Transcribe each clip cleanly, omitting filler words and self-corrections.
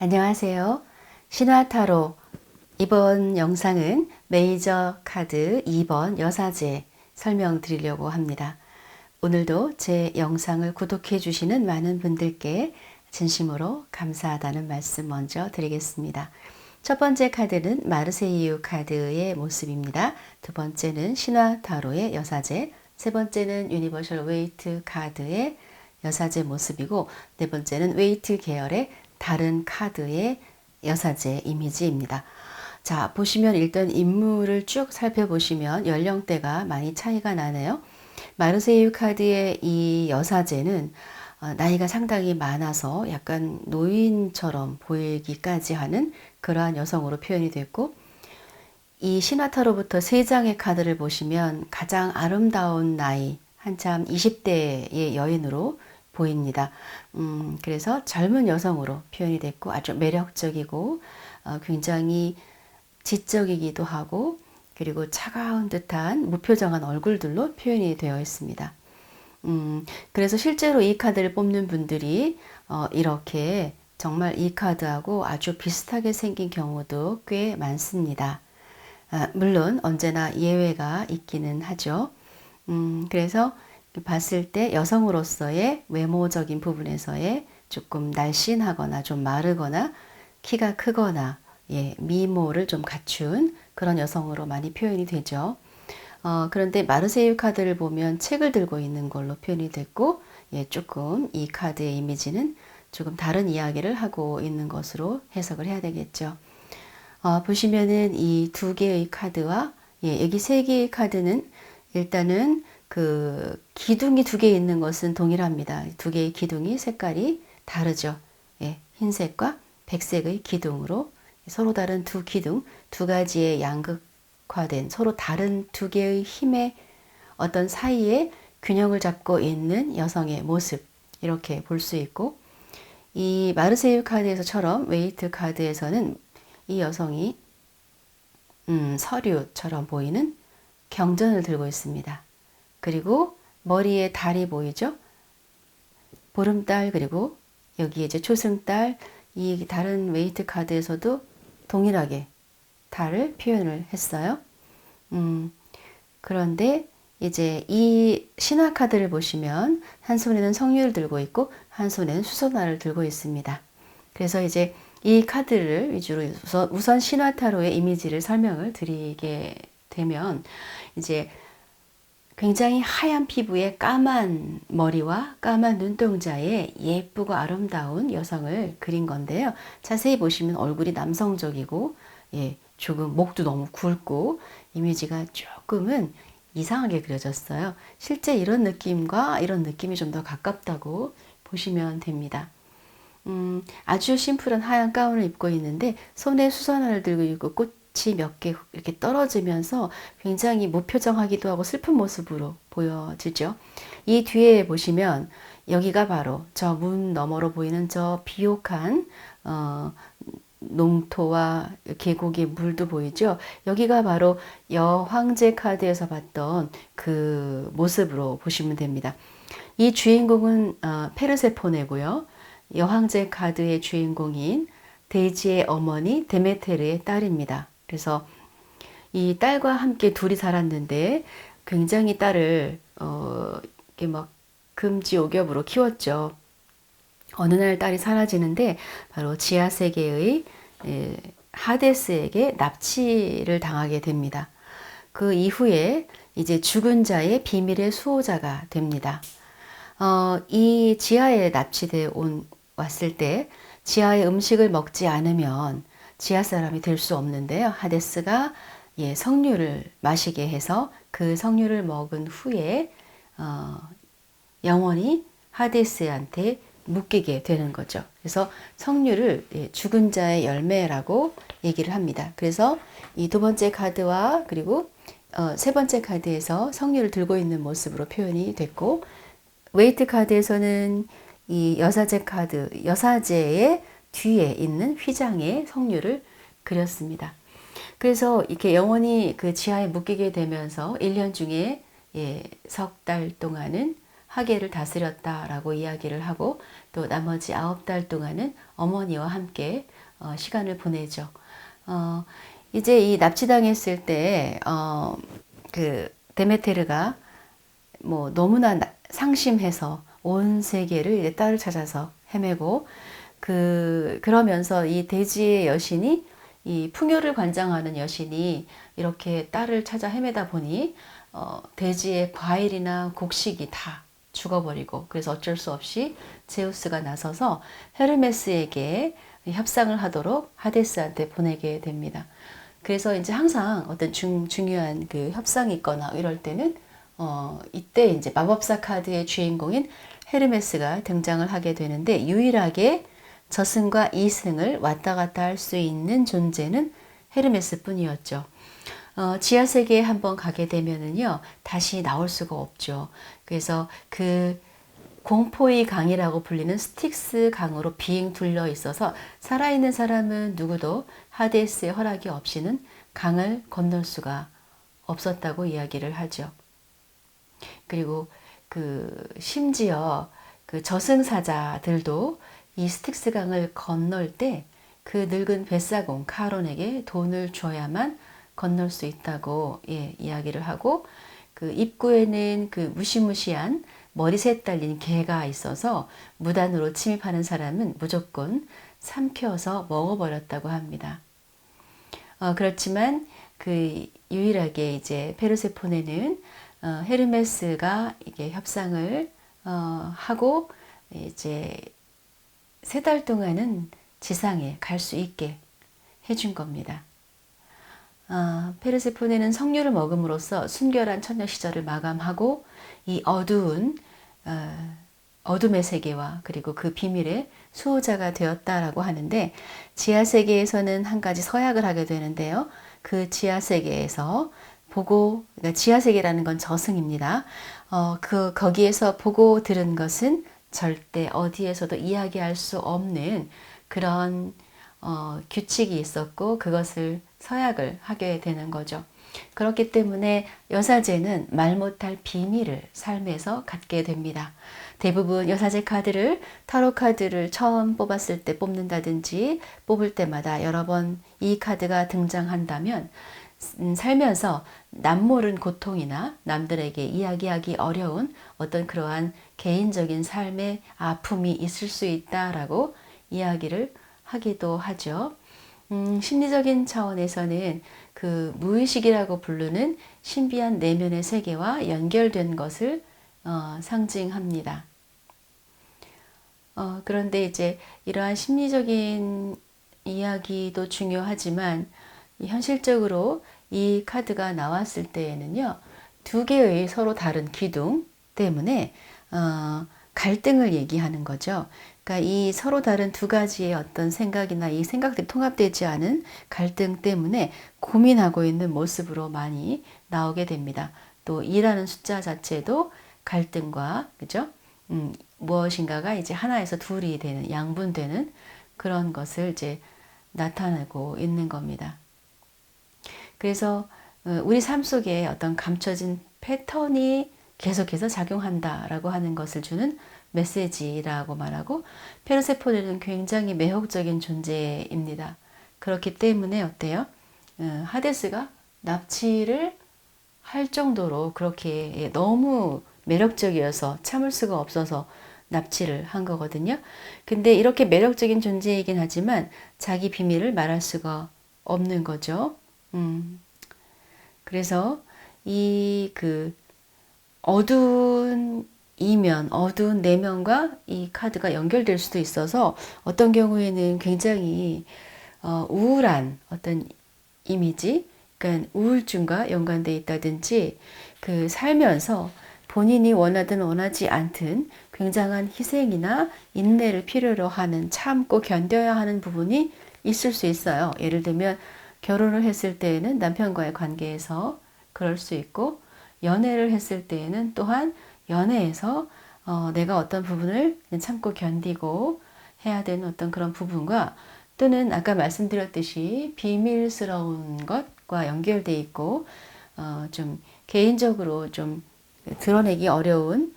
안녕하세요. 신화타로 이번 영상은 메이저 카드 2번 여사제 설명드리려고 합니다. 오늘도 제 영상을 구독해 주시는 많은 분들께 진심으로 감사하다는 말씀 먼저 드리겠습니다. 첫 번째 카드는 마르세유 카드의 모습입니다. 두 번째는 신화타로의 여사제, 세 번째는 유니버셜 웨이트 카드의 여사제 모습이고, 네 번째는 웨이트 계열의 다른 카드의 여사제 이미지입니다. 자, 보시면 일단 인물을 쭉 살펴보시면 연령대가 많이 차이가 나네요. 마르세유 카드의 이 여사제는 나이가 상당히 많아서 약간 노인처럼 보이기까지 하는 그러한 여성으로 표현이 됐고, 이 신화타로부터 세 장의 카드를 보시면 가장 아름다운 나이, 한참 20대의 여인으로 보입니다. 그래서 젊은 여성으로 표현이 됐고 아주 매력적이고 굉장히 지적이기도 하고, 그리고 차가운 듯한 무표정한 얼굴들로 표현이 되어 있습니다. 그래서 실제로 이 카드를 뽑는 분들이 이렇게 정말 이 카드하고 아주 비슷하게 생긴 경우도 꽤 많습니다. 물론 언제나 예외가 있기는 하죠. 그래서 봤을 때 여성으로서의 외모적인 부분에서의 조금 날씬하거나 좀 마르거나 키가 크거나 미모를 좀 갖춘 그런 여성으로 많이 표현이 되죠. 그런데 마르세유 카드를 보면 책을 들고 있는 걸로 표현이 됐고, 조금 이 카드의 이미지는 조금 다른 이야기를 하고 있는 것으로 해석을 해야 되겠죠. 보시면은 이 두 개의 카드와 여기 세 개의 카드는 일단은 그 기둥이 두 개 있는 것은 동일합니다. 두 개의 기둥이 색깔이 다르죠. 흰색과 백색의 기둥으로 서로 다른 두 기둥, 두 가지의 양극화된 서로 다른 두 개의 힘의 어떤 사이에 균형을 잡고 있는 여성의 모습, 이렇게 볼 수 있고, 이 마르세유 카드에서처럼 웨이트 카드에서는 이 여성이 서류처럼 보이는 경전을 들고 있습니다. 그리고 머리에 달이 보이죠? 보름달, 그리고 여기에 이제 초승달, 이 다른 웨이트 카드에서도 동일하게 달을 표현을 했어요. 그런데 이제 이 신화 카드를 보시면 한 손에는 성류를 들고 있고 한 손에는 수선화를 들고 있습니다. 그래서 이제 이 카드를 위주로 우선 신화타로의 이미지를 설명을 드리게 되면, 이제 굉장히 하얀 피부에 까만 머리와 까만 눈동자에 예쁘고 아름다운 여성을 그린 건데요. 자세히 보시면 얼굴이 남성적이고, 조금 목도 너무 굵고 이미지가 조금은 이상하게 그려졌어요. 실제 이런 느낌과 이런 느낌이 좀 더 가깝다고 보시면 됩니다. 아주 심플한 하얀 가운을 입고 있는데 손에 수선화를 들고 있고 꽃이 몇 개 이렇게 떨어지면서 굉장히 무표정하기도 하고 슬픈 모습으로 보여지죠. 이 뒤에 보시면 여기가 바로 저 문 너머로 보이는 저 비옥한 농토와 계곡의 물도 보이죠. 여기가 바로 여황제 카드에서 봤던 그 모습으로 보시면 됩니다. 이 주인공은 페르세포네고요. 여황제 카드의 주인공인 데이지의 어머니 데메테르의 딸입니다. 그래서 이 딸과 함께 둘이 살았는데 굉장히 딸을 이렇게 막 금지옥엽으로 키웠죠. 어느 날 딸이 사라지는데 바로 지하 세계의 하데스에게 납치를 당하게 됩니다. 그 이후에 이제 죽은 자의 비밀의 수호자가 됩니다. 이 지하에 납치돼 왔을 때 지하의 음식을 먹지 않으면 지하 사람이 될 수 없는데요. 하데스가 석류를 마시게 해서 그 석류를 먹은 후에 영원히 하데스한테 묶이게 되는 거죠. 그래서 석류를 죽은 자의 열매라고 얘기를 합니다. 그래서 이 두 번째 카드와 그리고 세 번째 카드에서 석류를 들고 있는 모습으로 표현이 됐고, 웨이트 카드에서는 이 여사제 카드, 여사제의 뒤에 있는 휘장에 석류를 그렸습니다. 그래서 이렇게 영원히 그 지하에 묶이게 되면서 1년 중에 석 달 동안은 하계를 다스렸다라고 이야기를 하고 또 나머지 9달 동안은 어머니와 함께 시간을 보내죠. 이제 이 납치당했을 때 그 데메테르가 뭐 너무나 상심해서 온 세계를 딸을 찾아서 헤매고 그러면서 이 대지의 여신이 이 풍요를 관장하는 여신이 이렇게 딸을 찾아 헤매다 보니 대지의 과일이나 곡식이 다 죽어버리고 그래서 어쩔 수 없이 제우스가 나서서 헤르메스에게 협상을 하도록 하데스한테 보내게 됩니다. 그래서 이제 항상 어떤 중요한 그 협상이 있거나 이럴 때는 이때 이제 마법사 카드의 주인공인 헤르메스가 등장을 하게 되는데 유일하게 저승과 이승을 왔다 갔다 할 수 있는 존재는 헤르메스 뿐이었죠. 지하세계에 한번 가게 되면은요, 다시 나올 수가 없죠. 그래서 그 공포의 강이라고 불리는 스틱스 강으로 빙 둘러 있어서 살아있는 사람은 누구도 하데스의 허락이 없이는 강을 건널 수가 없었다고 이야기를 하죠. 그리고 심지어 그 저승사자들도 이 스틱스 강을 건널 때 그 늙은 뱃사공 카론에게 돈을 줘야만 건널 수 있다고 이야기를 하고 그 입구에는 그 무시무시한 머리셋 달린 개가 있어서 무단으로 침입하는 사람은 무조건 삼켜서 먹어버렸다고 합니다. 그렇지만 그 유일하게 이제 페르세포네는 헤르메스가 이게 협상을 하고 이제 3달 동안은 지상에 갈 수 있게 해준 겁니다. 페르세포네는 석류를 먹음으로써 순결한 처녀 시절을 마감하고 이 어둠의 세계와 그리고 그 비밀의 수호자가 되었다라고 하는데 지하세계에서는 한 가지 서약을 하게 되는데요. 그 지하세계에서 그러니까 지하세계라는 건 저승입니다. 거기에서 보고 들은 것은 절대 어디에서도 이야기할 수 없는 그런 규칙이 있었고 그것을 서약을 하게 되는 거죠. 그렇기 때문에 여사제는 말 못할 비밀을 삶에서 갖게 됩니다. 대부분 여사제 카드를 타로 카드를 처음 뽑았을 때 뽑는다든지 뽑을 때마다 여러 번 이 카드가 등장한다면 살면서 남모른 고통이나 남들에게 이야기하기 어려운 어떤 그러한 개인적인 삶의 아픔이 있을 수 있다라고 이야기를 하기도 하죠. 심리적인 차원에서는 그 무의식이라고 부르는 신비한 내면의 세계와 연결된 것을 상징합니다. 그런데 이제 이러한 심리적인 이야기도 중요하지만 현실적으로 이 카드가 나왔을 때에는요, 2개의 서로 다른 기둥 때문에 갈등을 얘기하는 거죠. 그러니까 이 서로 다른 2가지의 어떤 생각이나 이 생각들이 통합되지 않은 갈등 때문에 고민하고 있는 모습으로 많이 나오게 됩니다. 또 2라는 숫자 자체도 갈등과 그죠? 무엇인가가 이제 하나에서 둘이 되는 양분되는 그런 것을 이제 나타내고 있는 겁니다. 그래서 우리 삶 속에 어떤 감춰진 패턴이 계속해서 작용한다라고 하는 것을 주는 메시지라고 말하고 페르세포네는 굉장히 매혹적인 존재입니다. 그렇기 때문에 어때요? 하데스가 납치를 할 정도로 그렇게 너무 매력적이어서 참을 수가 없어서 납치를 한 거거든요. 근데 이렇게 매력적인 존재이긴 하지만 자기 비밀을 말할 수가 없는 거죠. 그래서 이 어두운 이면, 어두운 내면과 이 카드가 연결될 수도 있어서 어떤 경우에는 굉장히 우울한 어떤 이미지, 그러니까 우울증과 연관되어 있다든지 살면서 본인이 원하든 원하지 않든 굉장한 희생이나 인내를 필요로 하는 참고 견뎌야 하는 부분이 있을 수 있어요. 예를 들면 결혼을 했을 때에는 남편과의 관계에서 그럴 수 있고 연애를 했을 때에는 또한 연애에서 내가 어떤 부분을 참고 견디고 해야 되는 어떤 그런 부분과 또는 아까 말씀드렸듯이 비밀스러운 것과 연결돼 있고 좀 개인적으로 좀 드러내기 어려운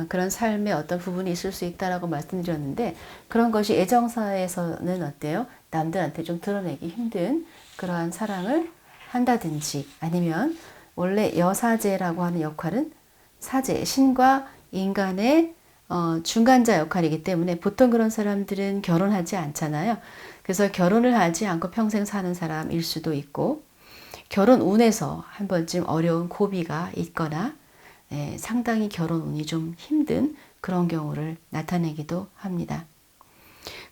그런 삶의 어떤 부분이 있을 수 있다라고 말씀드렸는데 그런 것이 애정사에서는 어때요? 남들한테 좀 드러내기 힘든 그러한 사랑을 한다든지 아니면 원래 여사제라고 하는 역할은 사제, 신과 인간의 중간자 역할이기 때문에 보통 그런 사람들은 결혼하지 않잖아요. 그래서 결혼을 하지 않고 평생 사는 사람일 수도 있고 결혼 운에서 한 번쯤 어려운 고비가 있거나 상당히 결혼 운이 좀 힘든 그런 경우를 나타내기도 합니다.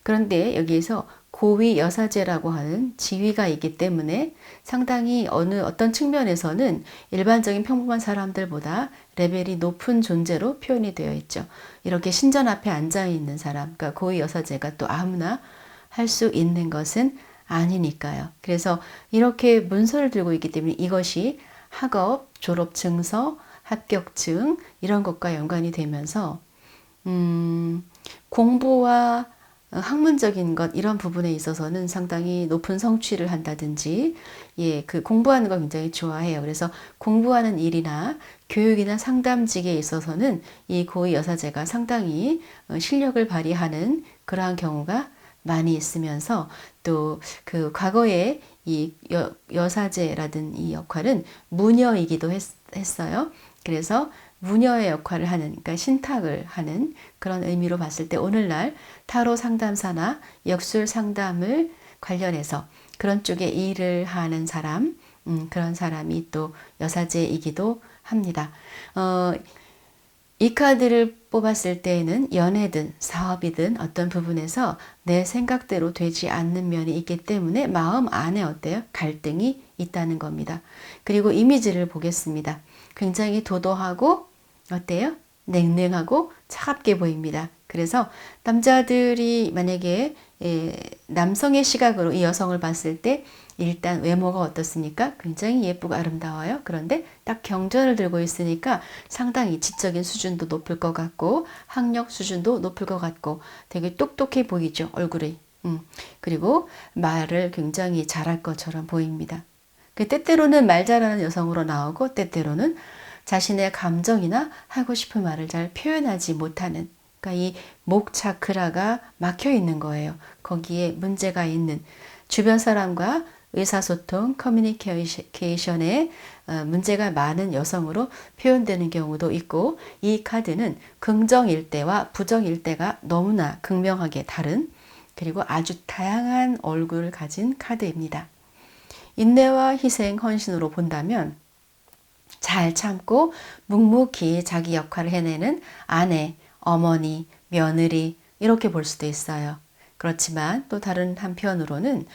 그런데 여기에서 고위 여사제라고 하는 지위가 있기 때문에 상당히 어떤 측면에서는 일반적인 평범한 사람들보다 레벨이 높은 존재로 표현이 되어 있죠. 이렇게 신전 앞에 앉아 있는 사람, 그러니까 고위 여사제가 또 아무나 할 수 있는 것은 아니니까요. 그래서 이렇게 문서를 들고 있기 때문에 이것이 학업, 졸업 증서, 합격증 이런 것과 연관이 되면서 공부와 학문적인 것 이런 부분에 있어서는 상당히 높은 성취를 한다든지 그 공부하는 거 굉장히 좋아해요. 그래서 공부하는 일이나 교육이나 상담직에 있어서는 이 고위 여사제가 상당히 실력을 발휘하는 그러한 경우가 많이 있으면서 또 그 과거에 이 여사제라든 이 역할은 무녀이기도 했어요. 그래서 무녀의 역할을 하는, 그러니까 신탁을 하는 그런 의미로 봤을 때 오늘날 타로 상담사나 역술 상담을 관련해서 그런 쪽에 일을 하는 사람, 그런 사람이 또 여사제이기도 합니다. 이 카드를 뽑았을 때에는 연애든 사업이든 어떤 부분에서 내 생각대로 되지 않는 면이 있기 때문에 마음 안에 어때요? 갈등이 있다는 겁니다. 그리고 이미지를 보겠습니다. 굉장히 도도하고 어때요? 냉랭하고 차갑게 보입니다. 그래서 남자들이 만약에 남성의 시각으로 이 여성을 봤을 때 일단 외모가 어떻습니까? 굉장히 예쁘고 아름다워요. 그런데 딱 경전을 들고 있으니까 상당히 지적인 수준도 높을 것 같고 학력 수준도 높을 것 같고 되게 똑똑해 보이죠. 얼굴이. 그리고 말을 굉장히 잘할 것처럼 보입니다. 때때로는 말 잘하는 여성으로 나오고 때때로는 자신의 감정이나 하고 싶은 말을 잘 표현하지 못하는, 그러니까 이 목 차크라가 막혀 있는 거예요. 거기에 문제가 있는 주변 사람과 의사소통, 커뮤니케이션에 문제가 많은 여성으로 표현되는 경우도 있고 이 카드는 긍정일 때와 부정일 때가 너무나 극명하게 다른 그리고 아주 다양한 얼굴을 가진 카드입니다. 인내와 희생, 헌신으로 본다면 잘 참고 묵묵히 자기 역할을 해내는 아내, 어머니, 며느리 이렇게 볼 수도 있어요. 그렇지만 또 다른 한편으로는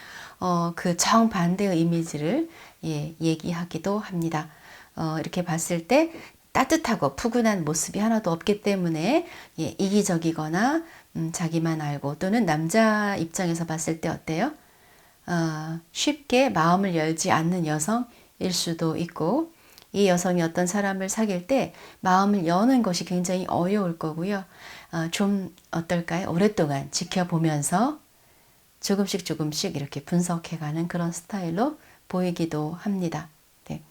그 정반대의 이미지를 얘기하기도 합니다. 이렇게 봤을 때 따뜻하고 푸근한 모습이 하나도 없기 때문에 이기적이거나 자기만 알고 또는 남자 입장에서 봤을 때 어때요? 쉽게 마음을 열지 않는 여성일 수도 있고 이 여성이 어떤 사람을 사귈 때 마음을 여는 것이 굉장히 어려울 거고요. 좀 어떨까요? 오랫동안 지켜보면서 조금씩 이렇게 분석해가는 그런 스타일로 보이기도 합니다. 네.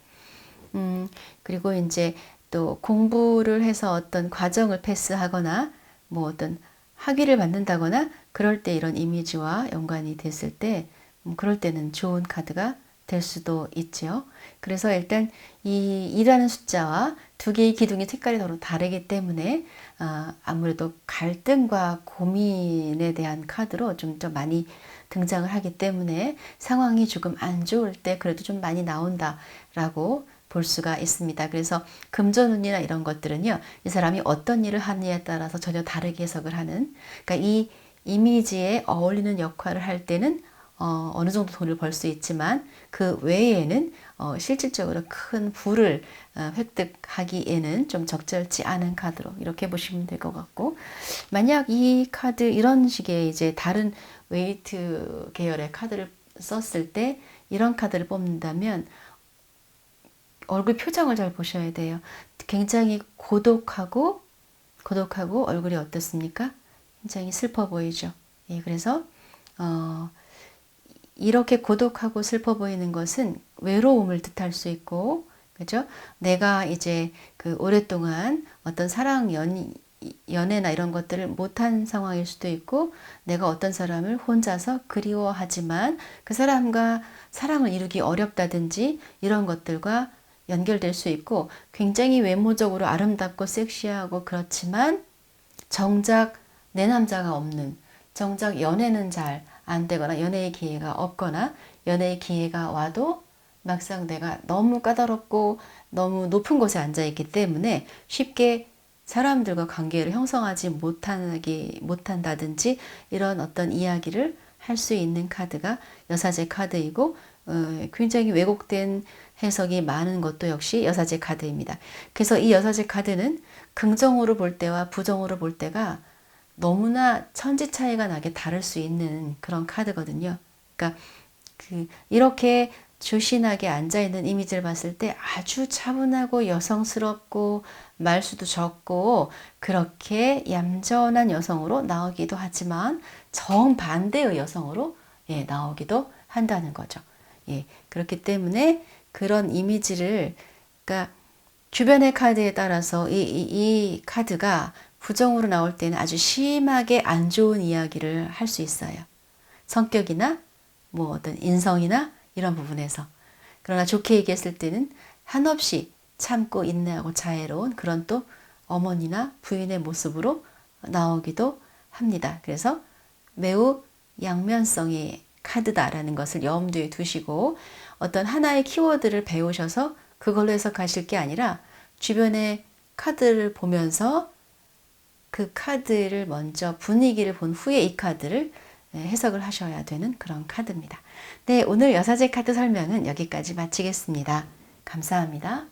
그리고 이제 또 공부를 해서 어떤 과정을 패스하거나 뭐 어떤 학위를 받는다거나 그럴 때 이런 이미지와 연관이 됐을 때 그럴 때는 좋은 카드가 될 수도 있죠. 그래서 일단 이 2라는 숫자와 두 개의 기둥의 색깔이 서로 다르기 때문에 아무래도 갈등과 고민에 대한 카드로 좀 더 많이 등장을 하기 때문에 상황이 조금 안 좋을 때 그래도 좀 많이 나온다라고 볼 수가 있습니다. 그래서 금전운이나 이런 것들은요, 이 사람이 어떤 일을 하느냐에 따라서 전혀 다르게 해석을 하는, 그러니까 이 이미지에 어울리는 역할을 할 때는 어느 정도 돈을 벌 수 있지만 그 외에는 실질적으로 큰 부를 획득하기에는 좀 적절치 않은 카드로 이렇게 보시면 될 것 같고, 만약 이 카드 이런 식의 이제 다른 웨이트 계열의 카드를 썼을 때 이런 카드를 뽑는다면 얼굴 표정을 잘 보셔야 돼요. 굉장히 고독하고 얼굴이 어떻습니까? 굉장히 슬퍼 보이죠. 그래서 이렇게 고독하고 슬퍼 보이는 것은 외로움을 뜻할 수 있고, 그죠? 내가 이제 그 오랫동안 어떤 사랑 연애나 이런 것들을 못한 상황일 수도 있고, 내가 어떤 사람을 혼자서 그리워하지만 그 사람과 사랑을 이루기 어렵다든지 이런 것들과 연결될 수 있고, 굉장히 외모적으로 아름답고 섹시하고 그렇지만 정작 내 남자가 없는, 정작 연애는 잘 안 되거나 연애의 기회가 없거나, 연애의 기회가 와도 막상 내가 너무 까다롭고 너무 높은 곳에 앉아 있기 때문에 쉽게 사람들과 관계를 형성하지 못한다든지 이런 어떤 이야기를 할 수 있는 카드가 여사제 카드이고, 굉장히 왜곡된 해석이 많은 것도 역시 여사제 카드입니다. 그래서 이 여사제 카드는 긍정으로 볼 때와 부정으로 볼 때가 너무나 천지 차이가 나게 다를 수 있는 그런 카드거든요. 그러니까 이렇게 조신하게 앉아있는 이미지를 봤을 때 아주 차분하고 여성스럽고 말수도 적고 그렇게 얌전한 여성으로 나오기도 하지만 정반대의 여성으로 나오기도 한다는 거죠. 그렇기 때문에 그런 이미지를, 그러니까 주변의 카드에 따라서 이 카드가 부정으로 나올 때는 아주 심하게 안 좋은 이야기를 할 수 있어요. 성격이나 뭐 어떤 인성이나 이런 부분에서. 그러나 좋게 얘기했을 때는 한없이 참고 인내하고 자애로운 그런 또 어머니나 부인의 모습으로 나오기도 합니다. 그래서 매우 양면성의 카드다라는 것을 염두에 두시고, 어떤 하나의 키워드를 배우셔서 그걸로 해석하실 게 아니라 주변의 카드를 보면서 그 카드를 먼저 분위기를 본 후에 이 카드를 해석을 하셔야 되는 그런 카드입니다. 네, 오늘 여사제 카드 설명은 여기까지 마치겠습니다. 감사합니다.